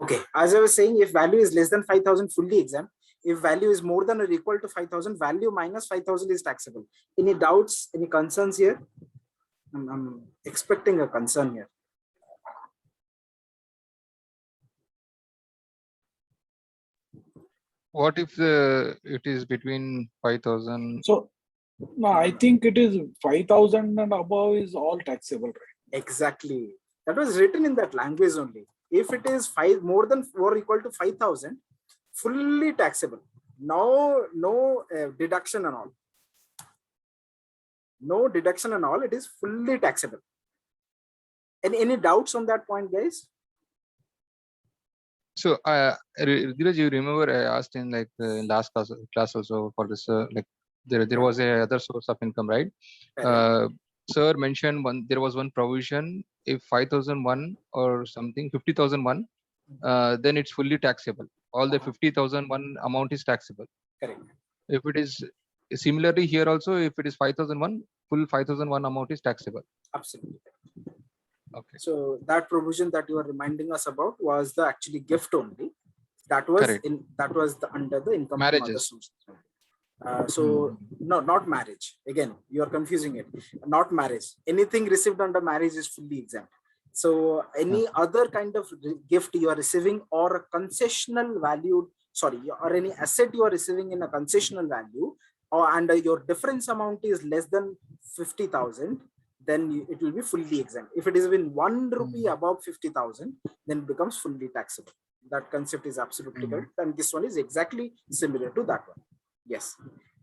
Okay, as I was saying, if value is less than 5,000, fully exempt. If value is more than or equal to 5,000, value minus 5,000 is taxable. Any doubts, any concerns here? I'm expecting a concern here. What if it is between 5,000? So no, I think it is 5,000 and above is all taxable, right? Exactly. That was written in that language only. If it is more than or equal to 5,000, fully taxable. No deduction and all. No deduction and all. It is fully taxable. Any doubts on that point, guys? So, Dheeraj, you remember I asked in like last class also for this, like there was a other source of income, right? Sir mentioned there was one provision, if 5,001 or something, 50,001, then it's fully taxable. All the 50,001 amount is taxable. Correct. If it is similarly here also, if it is 5,001, full 5,001 amount is taxable. Absolutely. Okay. So that provision that you are reminding us about was the actually gift only. That was under the income from other sources. No, not marriage. Again, you are confusing it. Not marriage. Anything received under marriage is fully exempt. So any other kind of gift you are receiving or a concessional value, or any asset you are receiving in a concessional value, and your difference amount is less than 50,000, then it will be fully exempt. If it is even 1 rupee above 50,000, then it becomes fully taxable. That concept is absolutely correct, and this one is exactly similar to that one. Yes.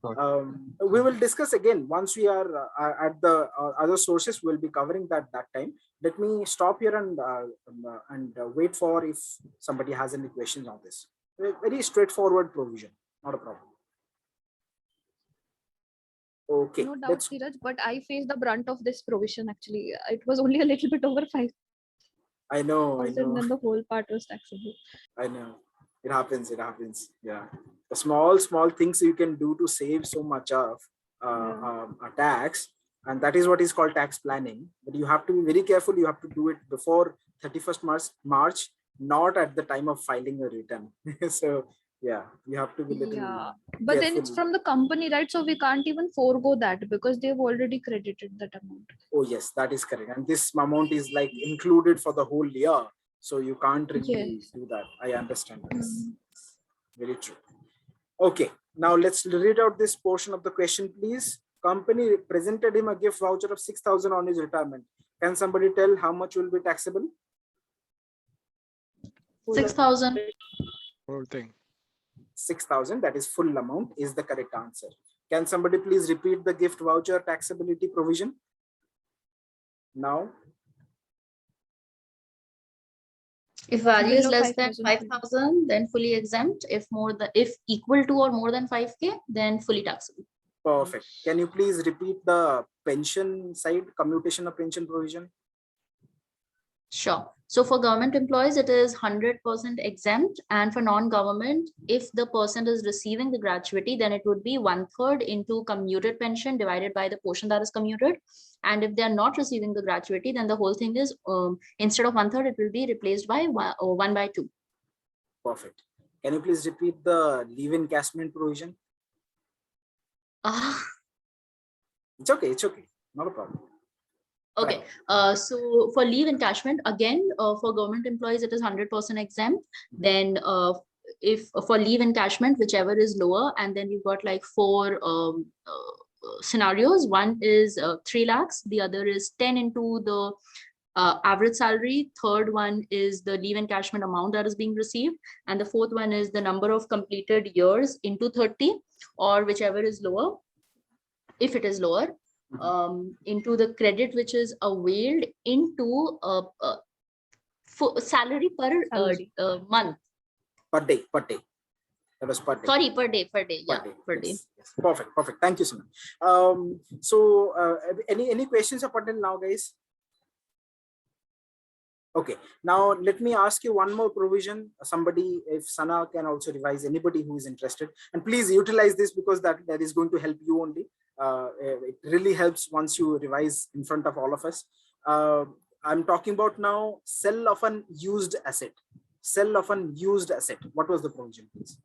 We will discuss again once we are at the other sources. We'll be covering that time. Let me stop here and wait for if somebody has any questions on this. Very straightforward provision, not a problem. Okay. No doubt, Dheeraj, but I faced the brunt of this provision actually. It was only a little bit over 5. I know. And then the whole part was taxable. I know. It happens. Yeah. The small things you can do to save so much of a tax, and that is what is called tax planning. But you have to be very careful. You have to do it before 31st March, not at the time of filing a return. So yeah, you have to be little but careful. Then it's from the company, right? So we can't even forego that because they've already credited that amount. Oh yes, that is correct. And this amount is like included for the whole year. So you can't really do that. I understand this. Very true. Okay, now let's read out this portion of the question, please. Company presented him a gift voucher of 6,000 on his retirement. Can somebody tell how much will be taxable? 6,000. Whole thing. 6,000, that is full amount, is the correct answer. Can somebody please repeat the gift voucher taxability provision? Now. If value is less than 5,000, then fully exempt. If equal to or more than 5K, then fully taxable. Perfect. Can you please repeat the pension side, commutation of pension provision? Sure. So for government employees, it is 100% exempt. And for non-government, if the person is receiving the gratuity, then it would be 1/3 into commuted pension divided by the portion that is commuted. And if they are not receiving the gratuity, then the whole thing is instead of 1/3, it will be replaced by 1/2. Perfect. Can you please repeat the leave encashment provision? It's okay. Not a problem. Okay, so for leave encashment, again, for government employees, it is 100% exempt. Then if for leave encashment, whichever is lower, and then you've got like 4 scenarios. One is 3 lakhs, the other is 10 into the average salary. Third one is the leave encashment amount that is being received. And the fourth one is the number of completed years into 30, or whichever is lower, if it is lower. Into the credit which is availed into salary per month. Per day. That was per day. Sorry, per day. Yeah, per day. Yes. Perfect. Thank you so much. So any questions up until now, guys? Okay, now let me ask you one more provision. Somebody, if Sana can also revise, anybody who is interested, and please utilize this because that is going to help you only. It really helps once you revise in front of all of us. I'm talking about now sell of an used asset. sell of an used asset. What was the provision, please?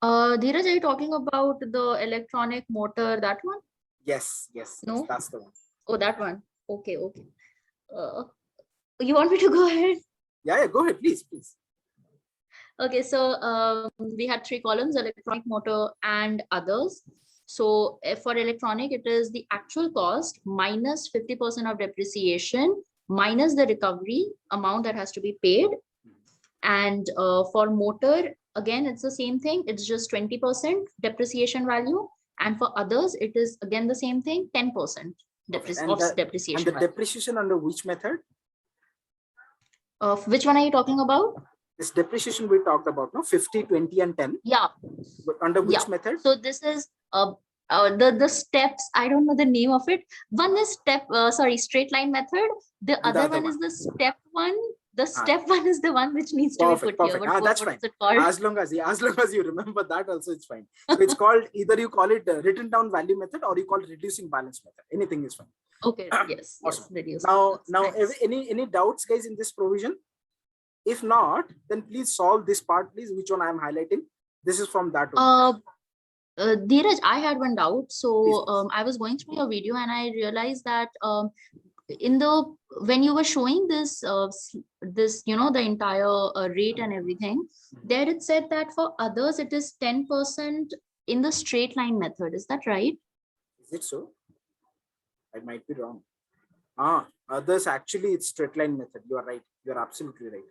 Dheeraj, are you talking about the electronic motor, that one? Yes, yes, No? that's the one. Oh, that one. Okay, okay. You want me to go ahead? Yeah, go ahead, please. Okay, so we had 3 columns: electronic, motor, and others. So for electronic, it is the actual cost minus 50% of depreciation minus the recovery amount that has to be paid. And for motor, again, it's the same thing. It's just 20% depreciation value. And for others, it is again the same thing, 10% depreciation. And the depreciation under which method? Which one are you talking about? This depreciation we talked about, no? 50, 20, and 10. Yeah. But under which method? So this is the steps. I don't know the name of it. One is straight line method. The other one is the step one. The step one is the one which needs to be put here. That's fine. Is it called? As long as you remember that, also it's fine. So it's called, either you call it written down value method or you call it reducing balance method. Anything is fine. Okay. Yes. Awesome. Yes, Now, nice. any doubts, guys, in this provision? If not, then please solve this part, please. Which one I am highlighting? This is from that one. Dheeraj, I had one doubt. So Please. I was going through your video and I realized that when you were showing this the entire rate and everything, there it said that for others it is 10% in the straight line method. Is that right? Is it so? I might be wrong. Others, actually it's straight line method. You are right. You are absolutely right.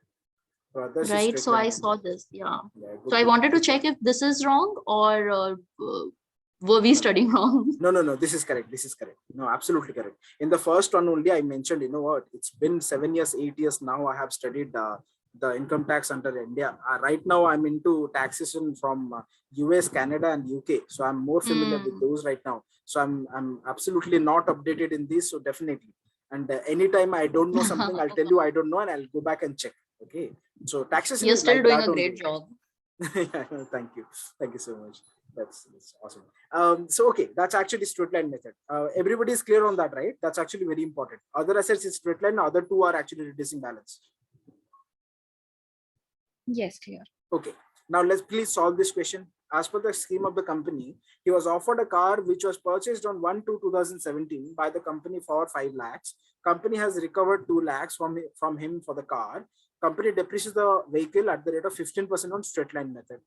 For others, it's Right. straight So line I method. saw this. Yeah. Good, So I good. wanted to check if this is wrong or were we studying wrong? No, this is correct. No, absolutely correct. In the first one only, I mentioned, you know what, it's been 7 years, 8 years now I have studied the income tax under India. Right now I'm into taxation from US, Canada, and UK. So I'm more familiar with those right now. So I'm absolutely not updated in this. So definitely. And anytime I don't know something, I'll tell you I don't know, and I'll go back and check. Okay. So taxation You're is still like doing that a only. great job. Thank you so much. That's awesome. So okay, that's actually straight line method. Everybody is clear on that, right? That's actually very important. Other assets is straight line, other two are actually reducing balance. Yes, clear. Okay, now let's please solve this question. As per the scheme of the company, he was offered a car which was purchased on 1/2/2017 by the company for 5 lakhs. Company has recovered 2 lakhs from him for the car. Company depreciates the vehicle at the rate of 15% on straight line method.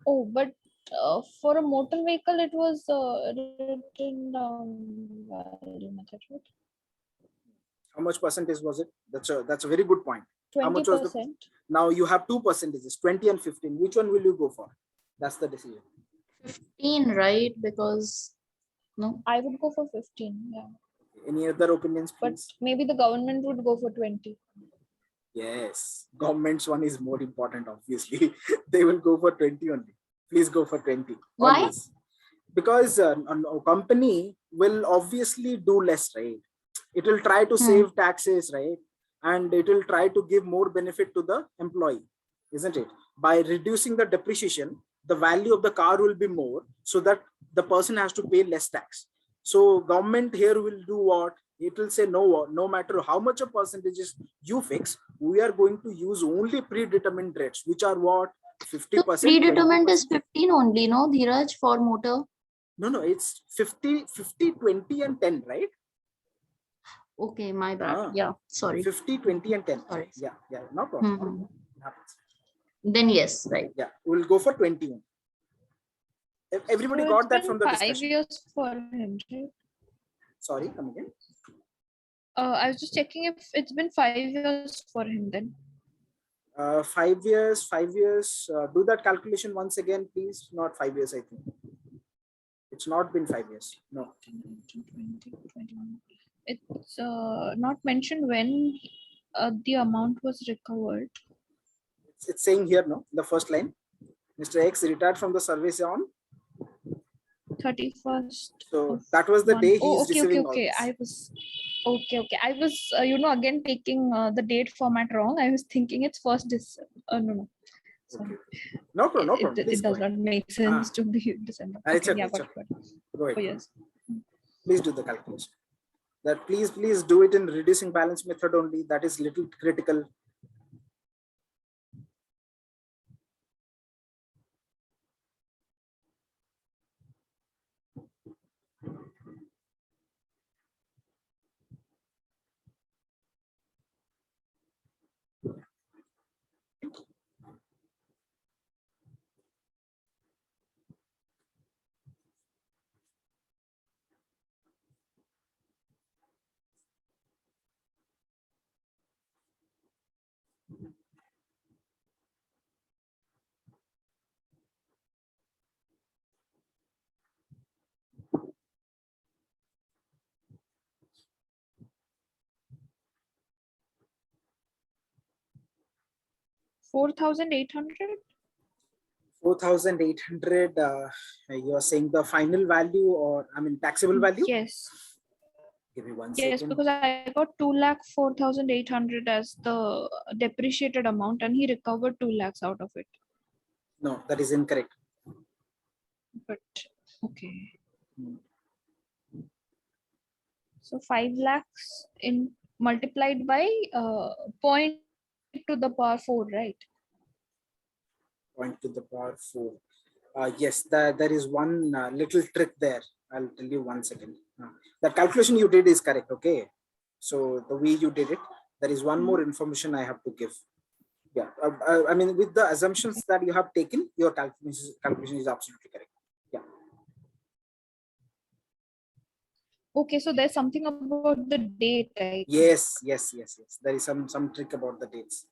Oh, but for a motor vehicle, it was written down value method, right? How much percentage was it? That's a very good point. How much was 20%. Now you have 2 percentages, 20 and 15. Which one will you go for? That's the decision. 15, right? Because no. I would go for 15. Yeah. Any other opinions, But please? maybe the government would go for 20. Yes, government's one is more important, obviously. They will go for 20 only. Please go for 20. Why? Always. Because a company will obviously do less, right? It will try to save taxes, right? And it will try to give more benefit to the employee, isn't it? By reducing the depreciation, the value of the car will be more, so that the person has to pay less tax. So government here will do what? It will say, no matter how much of percentages you fix, we are going to use only predetermined rates, which are what? 50%. So predetermined 20%. is 15 only, no, Dheeraj, for motor? No, it's 50, 20, and 10, right? Okay, my bad. Yeah, sorry. 50, 20, and 10. Sorry. Yeah, no problem. Then yes, right. Yeah, we'll go for 21. Everybody So got that it's from been the 5 discussion. years for him, right? Sorry, come again. I was just checking if it's been 5 years for him then. 5 years. Do that calculation once again, please. Not 5 years, I think. It's not been 5 years. No. 20, 21. It's not mentioned when the amount was recovered. It's saying here, no, the first line. Mr. X retired from the service on 31st. So that was the day he's receiving all okay. this. I was again taking the date format wrong. I was thinking it's 1st December. No. Sorry. Okay. No problem. It does not make sense to be December. It's Okay, okay, yeah, it's got it. Go ahead. Oh, yes. Please do the calculation. That please do it in reducing balance method only. That is little critical. $4,800. 4,800. You are saying the final value, or I mean taxable value? Yes. Give me one Yes, second. because I got 2,04,800 as the depreciated amount, and he recovered 2 lakhs out of it. No, that is incorrect. But okay. Hmm. So 5 lakhs in multiplied by point to the power 4, right? Point to the power 4. Yes, there is one little trick there. I'll tell you one second. The calculation you did is correct. Okay. So the way you did it, there is one more information I have to give. Yeah. I mean, with the assumptions that you have taken, your calculation is absolutely correct. Yeah. Okay, so there's something about the date, right? Yes. There is some trick about the dates.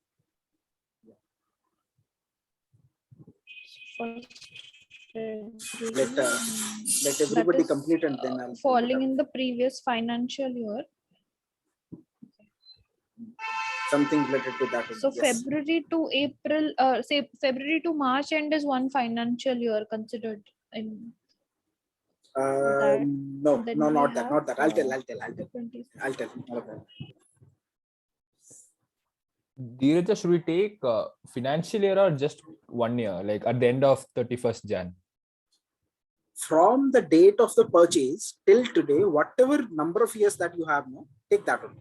Let everybody complete, and then I'll falling in the previous financial year. something related to that. So Yes. February to April, say February to March end is one financial year considered in that. No, Then no, we not that. have, I'll tell. 20. Okay. Dheeraj, should we take financial year or just 1 year, like at the end of 31st Jan? From the date of the purchase till today, whatever number of years that you have now, take that one.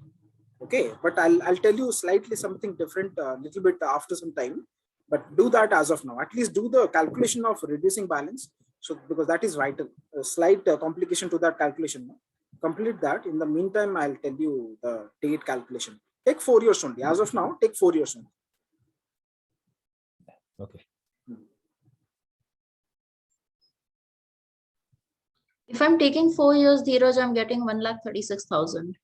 Okay, but I'll tell you slightly something different a little bit after some time, but do that as of now. At least do the calculation of reducing balance. So because that is vital. A slight complication to that calculation. No? Complete that. In the meantime, I'll tell you the date calculation. Take 4 years only. As of now, take 4 years only. Okay. If I'm taking 4 years, Dheeraj, I'm getting 1,36,000.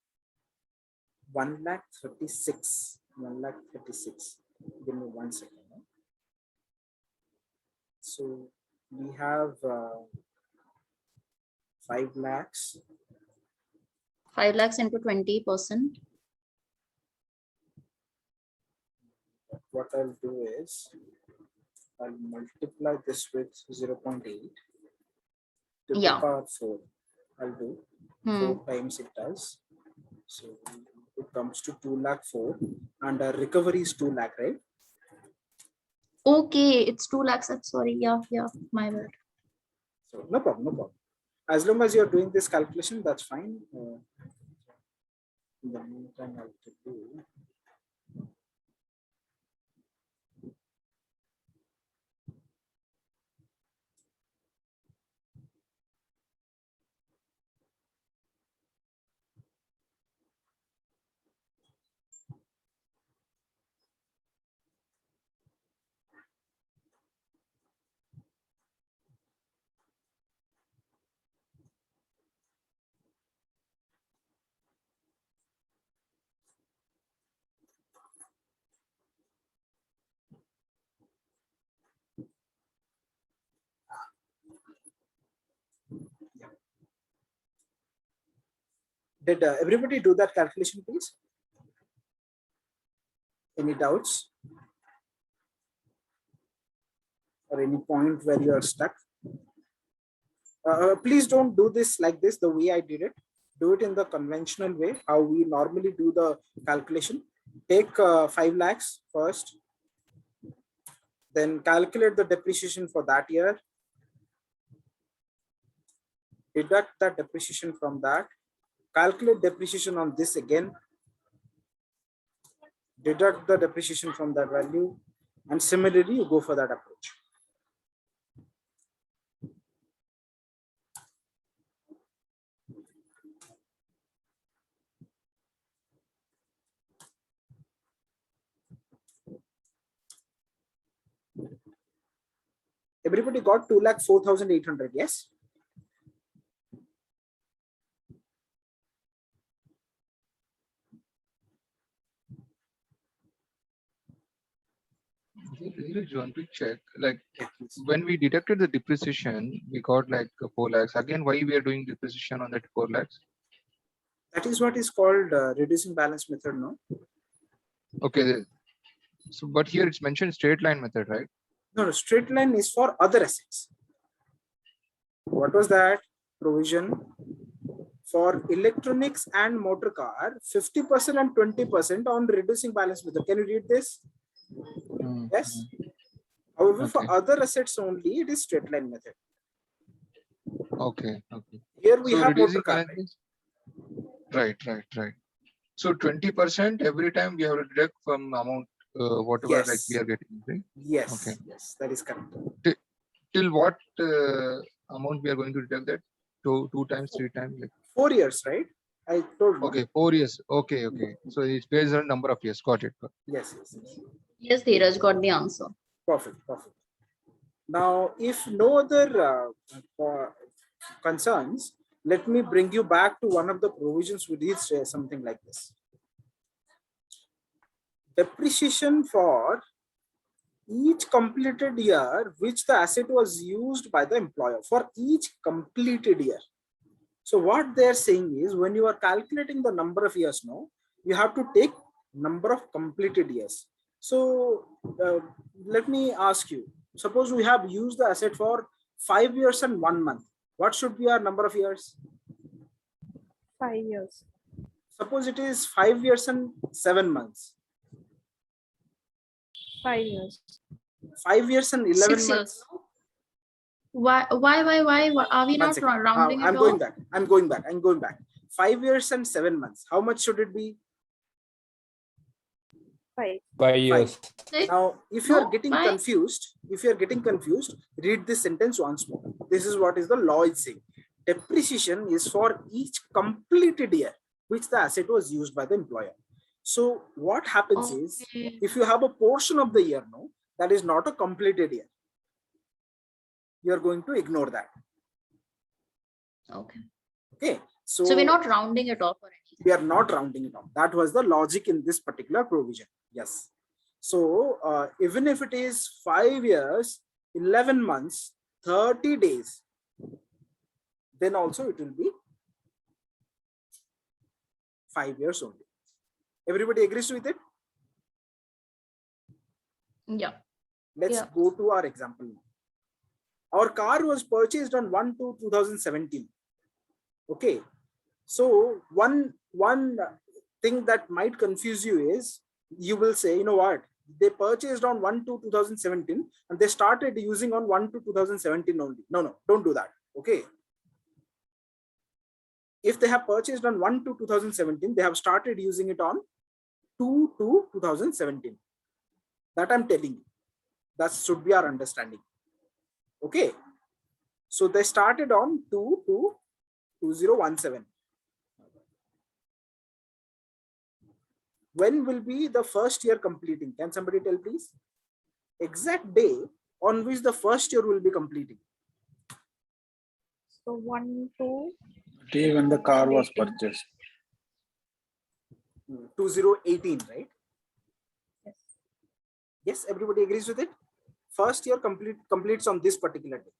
1,36,000. 1,36,000. Give me 1 second. So we have 5 lakhs. 5 lakhs into 20%. What I'll do is I'll multiply this with 0.8 to the Yeah. power 4. I'll do 4 times it does. So it comes to 2,04,000, and our recovery is 2 lakh, right? Okay, it's 2 lakhs. Sorry, yeah, my bad. So no problem. As long as you're doing this calculation, that's fine. In the meantime, I'll do. Did everybody do that calculation, please? Any doubts? Or any point where you are stuck? Please don't do this like this, the way I did it. Do it in the conventional way, how we normally do the calculation. Take 5 lakhs first. Then calculate the depreciation for that year. deduct the depreciation from that, calculate depreciation on this again, deduct the depreciation from that value, and similarly you go for that approach. Everybody got 2,04,800, yes? Dheeraj, want to check, like when we deducted the depreciation, we got like 4 lakhs. Again, why we are doing depreciation on that 4 lakhs? That is what is called reducing balance method, no? Okay. So, but here it's mentioned straight line method, right? No, straight line is for other assets. What was that provision? For electronics and motor car, 50% and 20% on reducing balance method. Can you read this? Yes. However, for Okay. other assets only, it is straight line method. Okay. Okay. Here we So have motor reducing car. balance is right. So 20% every time we have to deduct from amount whatever like we Yes. are getting, right? Yes. Okay. Yes, that is correct. Till what amount we are going to deduct that? Two times, 3 times? Like 4 years, right? I told you. okay, 4 years. Okay. So it's based on number of years. Got it. Yes. Yes, Dheeraj got the answer. Perfect. Now, if no other concerns, let me bring you back to one of the provisions we did say something like this. Depreciation for each completed year which the asset was used by the employer, for each completed year. So what they're saying is when you are calculating the number of years now, you have to take number of completed years. So let me ask you, suppose we have used the asset for 5 years and 1 month. What should be our number of years? 5 years. Suppose it is 5 years and 7 months. 5 years. 5 years and 11 6 months. years. Why are we 1 not second. rounding I'm it going off? back. I'm going back. 5 years and 7 months. How much should it be? 5. 5 years. Now, if you are getting why? confused, read this sentence once more. This is what is the law is saying. Depreciation is for each completed year which the asset was used by the employer. So what happens is, Okay. if you have a portion of the year now that is not a completed year, you are going to ignore that. Okay. Okay. So we're not rounding it off or anything. We are not rounding it off. That was the logic in this particular provision. Yes. So even if it is 5 years, 11 months, 30 days, then also it will be 5 years only. Everybody agrees with it? Yeah. Let's Yeah. go to our example now. Our car was purchased on 1/2/2017. Okay. So one thing that might confuse you is, you will say, you know what, they purchased on 1/2/2017 and they started using on 1/2/2017 only. No, don't do that. Okay. If they have purchased on 1/2/2017, they have started using it on 2/2/2017. That I'm telling you. That should be our understanding. Okay. So they started on 2/2/2017. When will be the first year completing? Can somebody tell, please? Exact day on which the first year will be completing. So 1, 2. Day when the car was purchased. 2018, right? Yes. Yes, everybody agrees with it. First year completes on this particular day.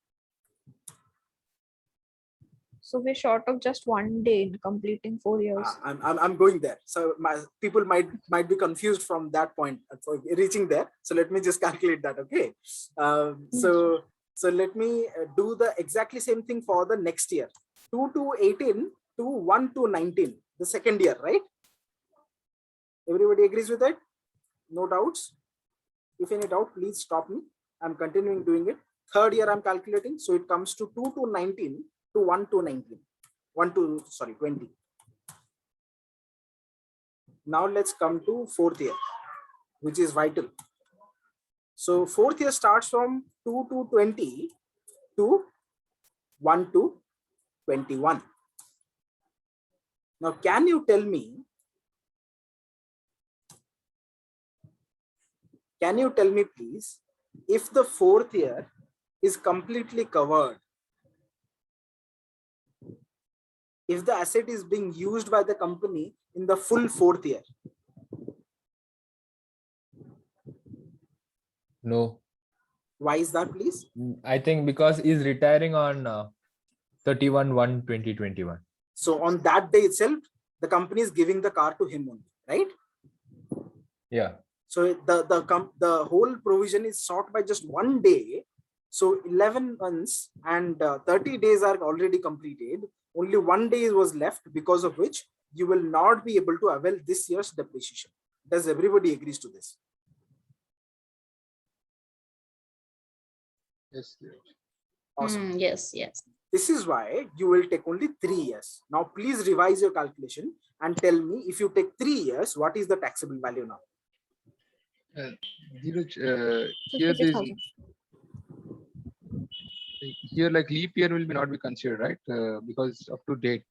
So we're short of just 1 day in completing 4 years. I'm going there. So people might be confused from that point for reaching there. So let me just calculate that. Okay. So let me do the exactly same thing for the next year. 2/2/18 to 1/2/19, the second year, right? Everybody agrees with that? No doubts? If any doubt, please stop me. I'm continuing doing it. Third year I'm calculating. So it comes to 2/2/19 to 1 to 19. 20. Now let's come to fourth year, which is vital. So fourth year starts from 2 to 20 to 1 to 21. Now, can you tell me, please, if the fourth year is completely covered, if the asset is being used by the company in the full fourth year? No. Why is that, please? I think because he's retiring on 31/1/2021. So on that day itself, the company is giving the car to him only, right? Yeah. So the whole provision is sought by just one day. So 11 months and 30 days are already completed. Only 1 day was left, because of which you will not be able to avail this year's depreciation. Does everybody agrees to this? Yes. Awesome. Yes. This is why you will take only 3 years. Now, please revise your calculation and tell me, if you take 3 years, what is the taxable value now? Dheeraj, here there's 56,000. here like leap year will not be considered, right? Because up to date,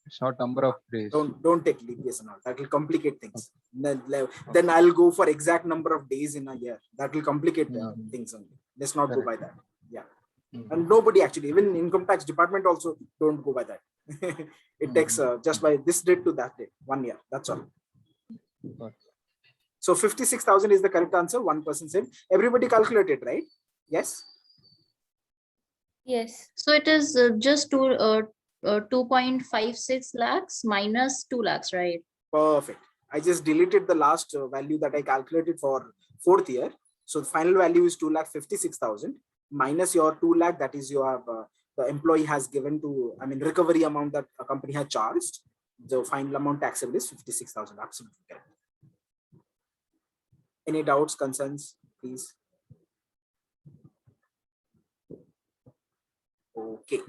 it's not number of days. Don't take leap years and all. That will complicate things. Then I'll go for exact number of days in a year. That will complicate things only. Let's not go by that. Yeah. And nobody actually, even income tax department also don't go by that. It takes just by this date to that date, 1 year. That's all. So 56,000 is the correct answer. 1% said. Everybody calculated, right? Yes. Yes. So it is just 2.56 lakhs minus 2 lakhs, right? Perfect. I just deleted the last value that I calculated for fourth year. So the final value is 2,56,000 minus your 2 lakh. That is your the employee has given to, recovery amount that a company has charged. The final amount taxable is 56,000. Absolutely correct. Any doubts, concerns, please? Okay.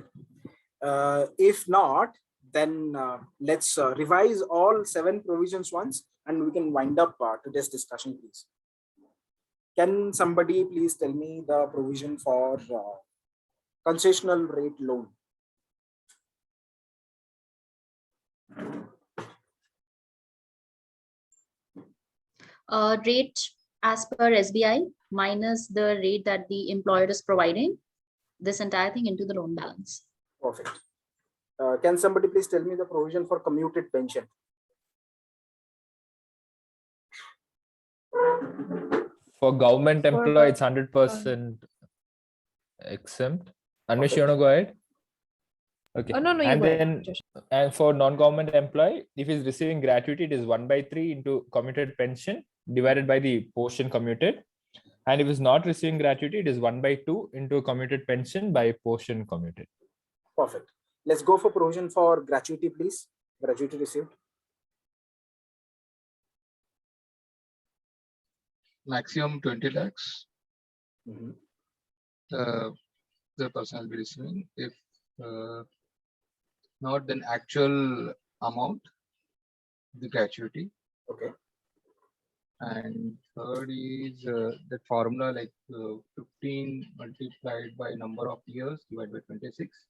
If not, then let's revise all 7 provisions once, and we can wind up today's discussion, please. Can somebody please tell me the provision for concessional rate loan? Rate as per SBI minus the rate that the employer is providing, this entire thing into the loan balance. Perfect. Can somebody please tell me the provision for commuted pension? For government employee, it's 100% exempt. Anmesh, you want to go ahead? Okay. Oh, no, you And go ahead, then, Josh. and for non-government employee, if he's receiving gratuity, it is 1/3 into commuted pension divided by the portion commuted. And if he's not receiving gratuity, it is 1/2 into commuted pension by portion commuted. Perfect. Let's go for provision for gratuity, please. Gratuity received. Maximum 20 lakhs. Mhm. The person will be receiving. If not, then actual amount, the gratuity. Okay. And third is that formula, like 15 multiplied by number of years divided by 26.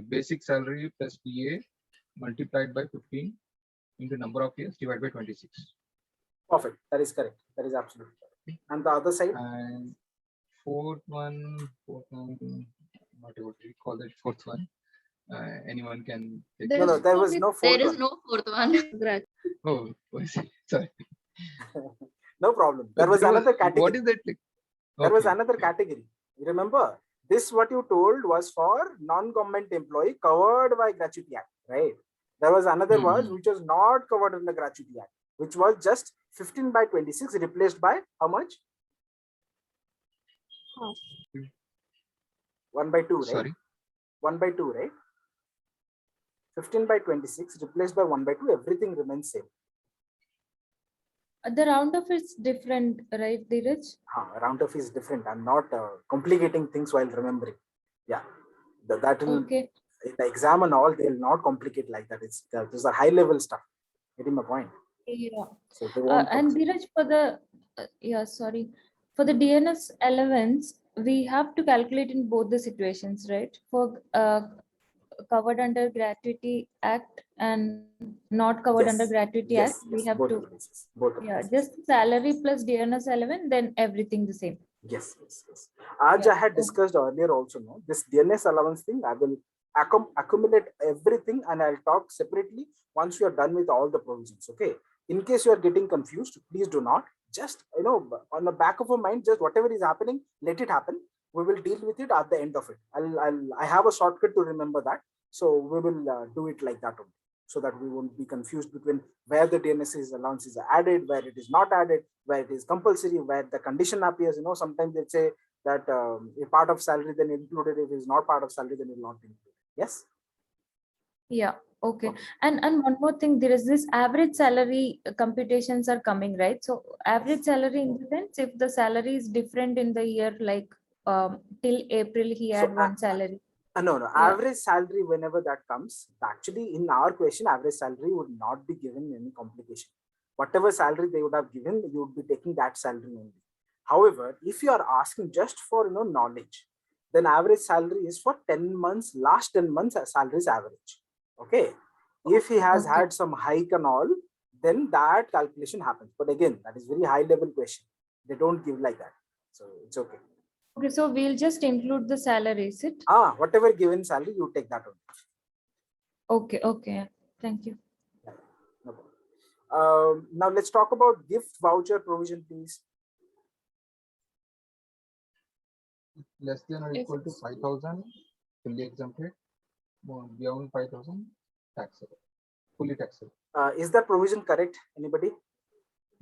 Basic salary plus PA multiplied by 15 into number of years divided by 26. Perfect. That is correct. That is absolutely correct. And the other side? And fourth one, not able to recall that fourth one. Anyone can take No, it. there was no fourth There is one. no fourth one. Oh, sorry. No problem. There was another category. What is that? There was another category. You remember? This, what you told, was for non-government employee covered by Gratuity Act, right? There was another word which was not covered in the Gratuity Act, which was just 15/26 replaced by how much? 1/2, right? Sorry. 1/2, right? 15/26 replaced by 1/2, everything remains same. The round off is different, right, Dheeraj? Round off is different. I'm not complicating things while remembering. Yeah, that will Okay. in the exam and all, they'll not complicate like that. It's those are high level stuff. Getting my point. Yeah. So they won't. And Dheeraj, for the sorry, for the DNS allowance, we have to calculate in both the situations, right? For covered under Gratuity Act and not covered under Yes. Gratuity Act, Yes, we yes, have both to. the places. Both the Yeah, places. just salary plus DNS allowance, then everything the same. Yes, yes, yes. As Yeah, I had okay. discussed earlier also, no, this DNS allowance thing, I will accumulate everything and I'll talk separately once you are done with all the provisions. Okay. In case you are getting confused, please do not. Just, on the back of your mind, just whatever is happening, let it happen. We will deal with it at the end of it. I have a shortcut to remember that. So we will do it like that only, so that we won't be confused between where the DNS allowance is added, where it is not added, where it is compulsory, where the condition appears. Sometimes they say that a part of salary then included. If it is not part of salary, then it will not be included. Yes. Yeah. Okay. And one more thing, there is this average salary computations are coming, right? So average salary in the sense, if the salary is different in the year, like till April he had one salary. No. Yeah. Average salary, whenever that comes, actually in our question, average salary would not be given any complication. Whatever salary they would have given, you would be taking that salary only. However, if you are asking just for knowledge, then average salary is for 10 months, last 10 months salary is average. Okay. If he has Okay. had some hike and all, then that calculation happens. But again, that is very high level question. They don't give like that. So it's okay. Okay, so we'll just include the salary, is it? Whatever given salary, you take that only. Okay. Thank you. No problem. Now let's talk about gift voucher provision, please. Less than or equal to 5,000, fully exempted. Beyond 5,000, taxable, fully taxable. Is that provision correct? Anybody?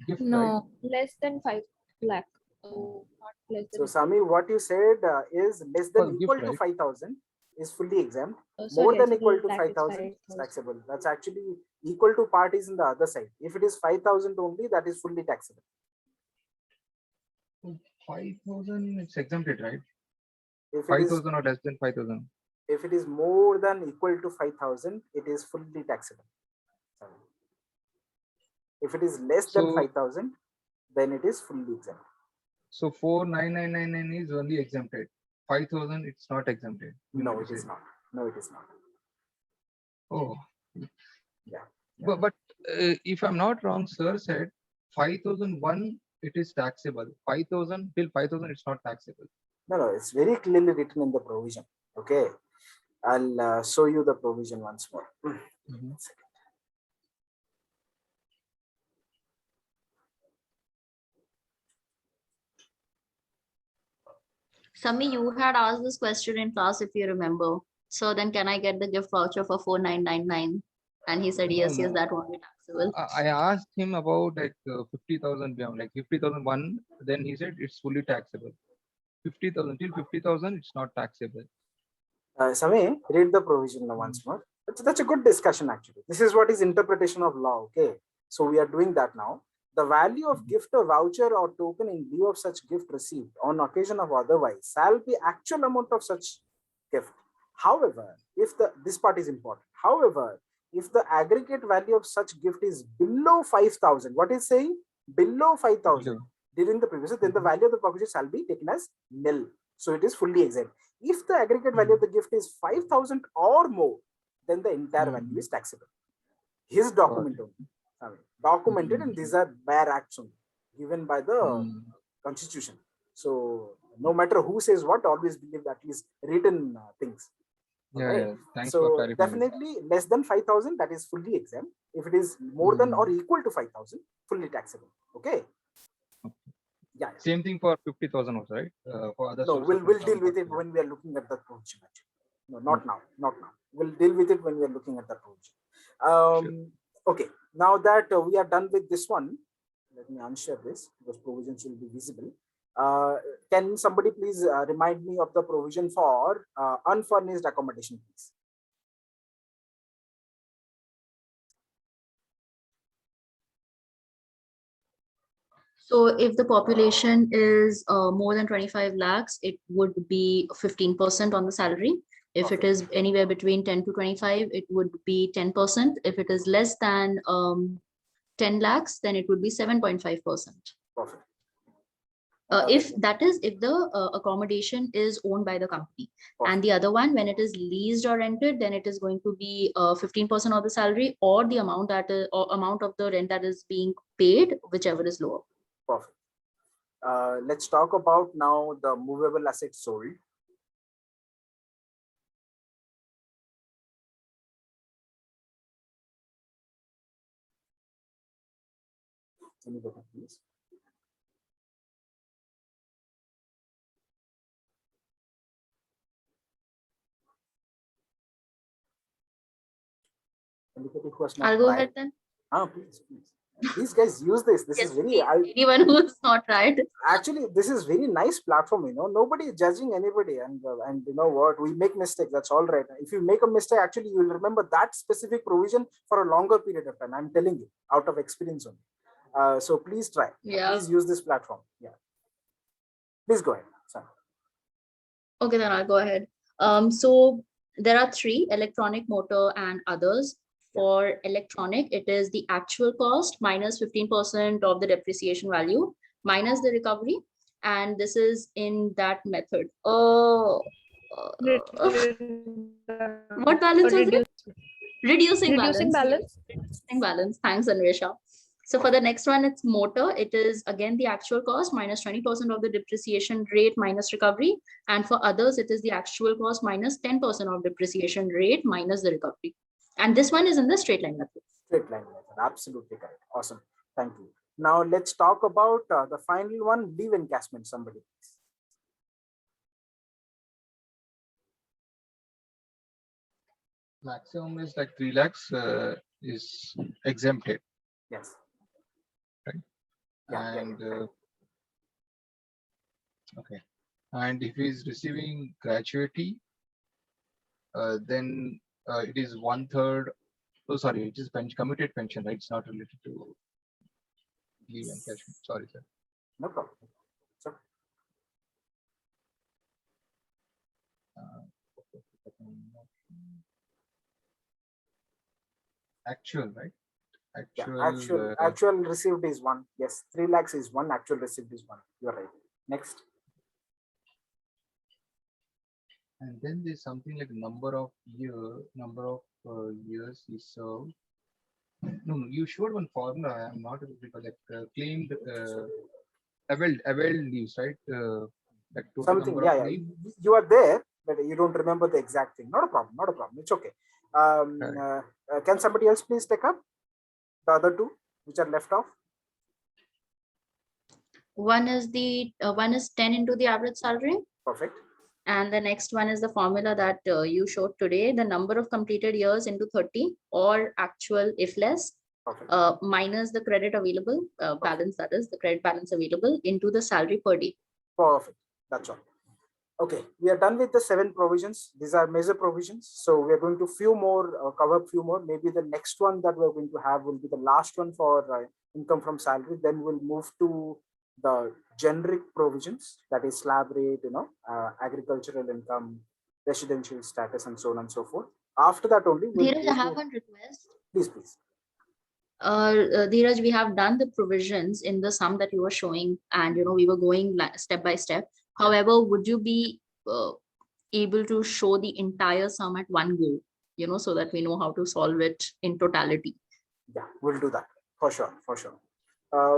Gift, No. right? Less than 5 lakh. Not less So than. Sami, what you said is less than For equal gift, to right? 5,000 is fully exempt. Sorry, More I than said equal to lakh is 5,000 is 5,000. taxable. That's actually equal to part is in the other side. If it is 5,000 only, that is fully taxable. 5,000, it's exempted, right? If it is 5,000 or less than 5,000. if it is more than equal to 5,000, it is fully taxable. Sorry. If it is less than So- 5,000, then it is fully exempt. So 4,999 is only exempted. 5,000, it's not exempted. You No, mean it to is say. not. No, it is not. Oh, Yeah. but if I'm not wrong, sir said 5,001 it is taxable. 5,000 till 5,000 it's not taxable. No, it's very clearly written in the provision. Okay. I'll show you the provision once more. Mhm. One second. Sami, you had asked this question in class, if you remember. So then can I get the gift voucher for 4,999? And he said, yes, No. that won't be taxable. I asked him about like 50,000 beyond, like 50,001. Then he said it's fully taxable. 50,000 till 50,000 it's not taxable. Sami, read the provision now once more. That's a good discussion actually. This is what is interpretation of law. Okay. So we are doing that now. The value of gift or voucher or token in lieu of such gift received on occasion of otherwise shall be actual amount of such gift. However, if this part is important. However, if the aggregate value of such gift is below 5,000, what is saying? Below 5,000 during the previous, then the value of the property shall be taken as nil. So it is fully exempt. If the aggregate value of the gift is 5,000 or more, then the entire value is taxable. His document only. Documented, and these are bare acts only given by the constitution. So no matter who says what, always believe at least written things. Yeah. Thanks for So clarifying. definitely less than 5,000, that is fully exempt. If it is more than or equal to 5,000, fully taxable. Okay. Yeah. Same thing for 50,000 also, right? For other No, source we'll of deal income with it also. when we are looking at the provision. No, not now. We'll deal with it when we are looking at the provision. Okay, now that we are done with this one, let me unshare this because provisions will be visible. Can somebody please remind me of the provision for unfurnished accommodation, please? So if the population is more than 25 lakhs, it would be 15% on the salary. If it is anywhere between 10 to 25, it would be 10%. If it is less than 10 lakhs, then it would be 7.5%. Perfect. If the accommodation is owned by the company. And the other one, when it is leased or rented, then it is going to be 15% of the salary or the amount that is, or amount of the rent that is being paid, whichever is lower. Perfect. Let's talk about now the movable assets sold. Anybody, please? Anybody who has not I'll go tried? ahead then. Please. These guys use this. This is very. Anyone who's not tried. Actually, this is very nice platform. Nobody is judging anybody, and you know what? We make mistakes. That's all right. If you make a mistake, actually, you will remember that specific provision for a longer period of time. I'm telling you, out of experience only. So please try. Yeah. Please use this platform. Yeah. Please go ahead. Sorry. Okay, then I'll go ahead. So there are 3: electronic, motor, and others. For electronic, it is the actual cost minus 15% of the depreciation value minus the recovery, and this is in that method. What balance was it? Reducing balance. Reducing balance. Thanks, Anvesha. So for the next one, it's motor. It is again the actual cost minus 20% of the depreciation rate minus recovery. And for others, it is the actual cost minus 10% of depreciation rate minus the recovery. And this one is in the straight line method. Straight line method. Absolutely correct. Awesome. Thank you. Now let's talk about the final one, leave encashment. Somebody. Maximum is like 3 lakhs is exempted. Yes. Right. Yeah, And okay. And if he is receiving gratuity, then it is 1/3. Oh, sorry, it is committed pension, right? It's not related to leave encashment. Sorry, sir. No problem. So, actual, right? Actual received is 1. Yes, 3 lakhs is 1. Actual received is 1. You're right. Next. And then there's something like number of years he served. No, you showed one formula. I'm not able to recall, like claimed availed leaves, right? Like total Something. number of leave. You are there, but you don't remember the exact thing. Not a problem. Not a problem. It's okay. Can somebody else please take up the other 2 which are left off? One is 10 into the average salary. Perfect. And the next one is the formula that you showed today, the number of completed years into 30 or actual if less, minus the credit available balance, that is the credit balance available into the salary per day. Perfect. That's all. Okay, we are done with the 7 provisions. These are major provisions. So we are going to cover few more. Maybe the next one that we're going to have will be the last one for income from salary. Then we'll move to the generic provisions, that is slab rate, agricultural income, residential status, and so on and so forth. After that only, Dheeraj, I have one request. Please. Dheeraj, we have done the provisions in the sum that you were showing, and we were going step by step. However, would you be able to show the entire sum at one go, so that we know how to solve it in totality? Yeah, we'll do that for sure.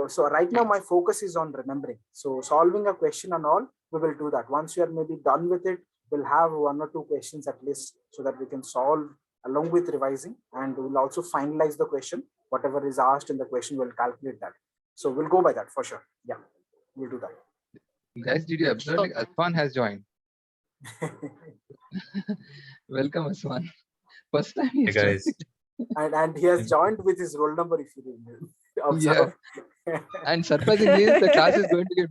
So right now my focus is on remembering. So solving a question and all, we will do that. Once you are maybe done with it, we'll have 1 or 2 questions at least so that we can solve along with revising, and we'll also finalize the question. Whatever is asked in the question, we'll calculate that. So we'll go by that for sure. Yeah, we'll do that. Guys, did you observe like Aswan has joined? Welcome, Aswan. First time he's guys. And he has joined with his roll number, if you observe. Yeah. And surprisingly, the class is going to get.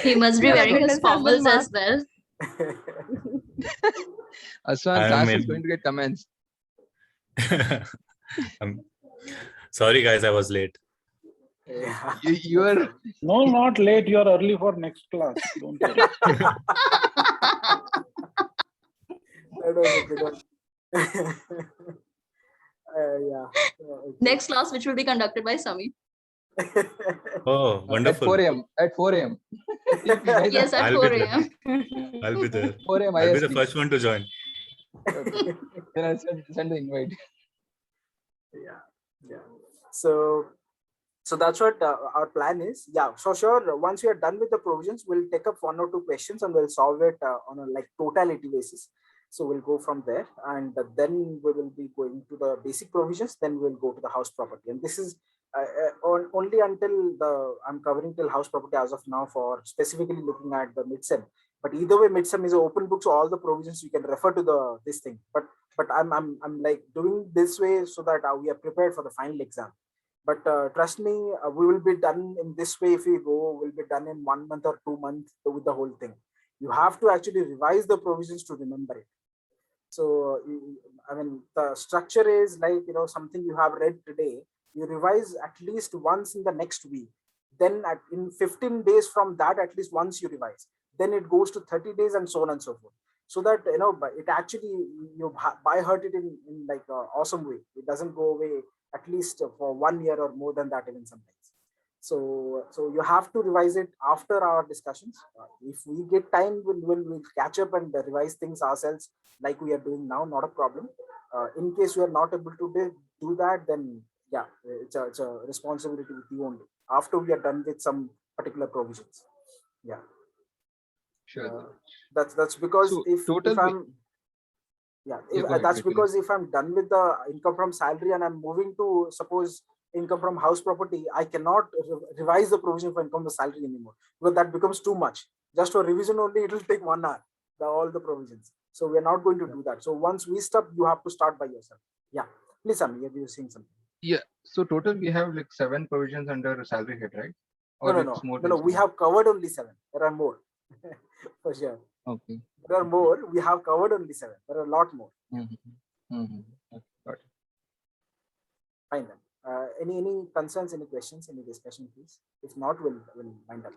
He must be wearing his formals as well. Aswan, class is going to get comments. Sorry, guys, I was late. Yeah. You are No, not late. You are early for next class. Don't worry. That was a good one. Yeah. Okay. Next class, which will be conducted by Sami. Oh, at wonderful. 4 a.m. At 4 a.m. If you guys Yes, are at I'll 4 be there. a.m. I'll be there. 4 a.m. I'll be the IST. first one to join. Okay. Then I'll send the invite. Yeah. So that's what our plan is. Yeah. So sure. Once we are done with the provisions, we'll take up 1 or 2 questions and we'll solve it on a like totality basis. So we'll go from there, and then we will be going to the basic provisions. Then we'll go to the house property, and this is only until I'm covering till house property as of now for specifically looking at the midsem. But either way, midsem is an open book, so all the provisions you can refer to this thing. But I'm like doing this way so that we are prepared for the final exam. But trust me, we will be done in this way. If we go, we'll be done in 1 month or 2 months with the whole thing. You have to actually revise the provisions to remember it. So I mean, the structure is like, something you have read today, you revise at least once in the next week. Then in 15 days from that, at least once you revise. Then it goes to 30 days and so on and so forth. So that, it actually, you by heart it in like an awesome way. It doesn't go away at least for 1 year or more than that even sometimes. So you have to revise it after our discussions. If we get time, we'll catch up and revise things ourselves like we are doing now, not a problem. In case we are not able to do that, then yeah, it's a responsibility with you only after we are done with some particular provisions. Yeah. Sure. That's because So if I'm go ahead, that's Nikhil. because if I'm done with the income from salary and I'm moving to, suppose, income from house property, I cannot revise the provision for income from salary anymore, because that becomes too much. Just for revision only, it will take 1 hour, all the provisions. So we're not going to do that. So once we stop, you have to start by yourself. Yeah, please, Ami, you're saying something. Yeah. So total we have like 7 provisions under salary head, right? Or it's more No, than we 7? have covered only 7. There are more. For sure. Okay. There are more. We have covered only 7. There are a lot more. Okay, got it. Fine then. Any concerns, any questions, any discussion, please? If not, we'll wind up.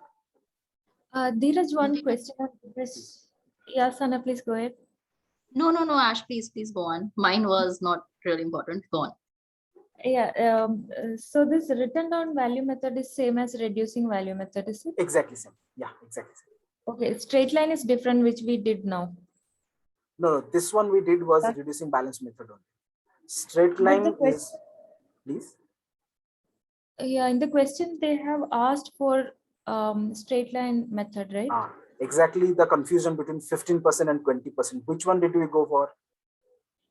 Dheeraj, one question on this. Yeah, Sana, please go ahead. No, Ash, please go on. Mine was not really important. Go on. Yeah, so this written down value method is same as reducing value method, is it? Exactly same. Yeah, exactly same. Okay, straight line is different, which we did now. No, this one we did was reducing balance method only. Straight line is, please. Yeah, in the question they have asked for straight line method, right? Exactly the confusion between 15% and 20%. Which one did we go for?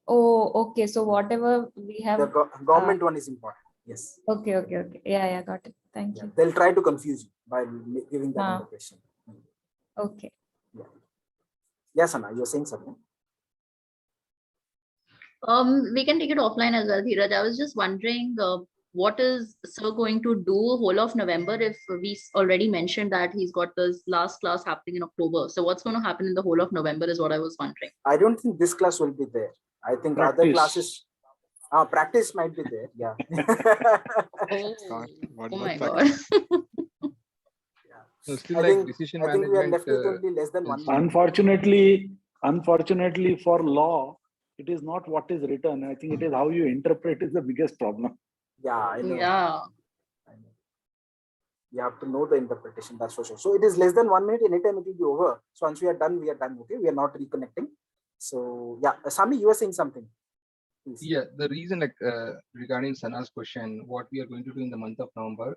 Oh, okay. So whatever we have. The government one is important. Yes. Okay. Yeah, got it. Thank you. They'll try to confuse you by giving that in the question. Okay. Yeah. Yes, Anna, you're saying something. We can take it offline as well, Dheeraj. I was just wondering, what is Sir going to do whole of November, if we already mentioned that he's got this last class happening in October? So what's going to happen in the whole of November is what I was wondering. I don't think this class will be there. I think other classes, practice might be there. Yeah. Oh my God. So still I like think decision we are management. left with only less than 1 month. Unfortunately for law, it is not what is written. I think it is how you interpret is the biggest problem. Yeah, I know. Yeah. I know. You have to know the interpretation, that's for sure. So it is less than 1 minute. Anytime it will be over. So once we are done, we are done. Okay, we are not reconnecting. So yeah, Sami, you were saying something. Please. Yeah, the reason, like regarding Sana's question, what we are going to do in the month of November,